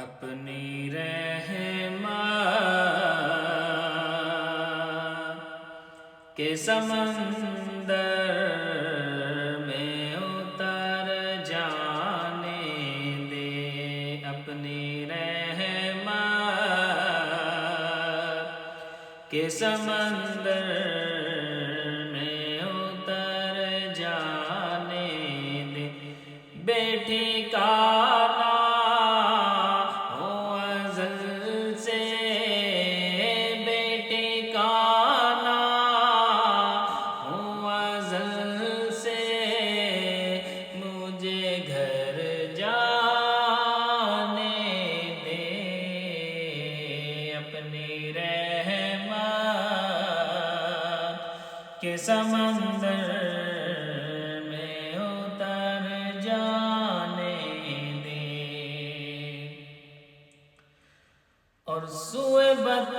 اپنی رحمت کے سمندر میں اتر جانے دے، اپنی رحمت کے سمندر میں اتر جانے دے، بے ٹھکانہ ہو ازل سے، بے ٹھکانہ ہو ازل سے، مجھے گھر جانے دے، اپنی رحمت کے سمندر میں اتر جانے دے، اور سوئے بد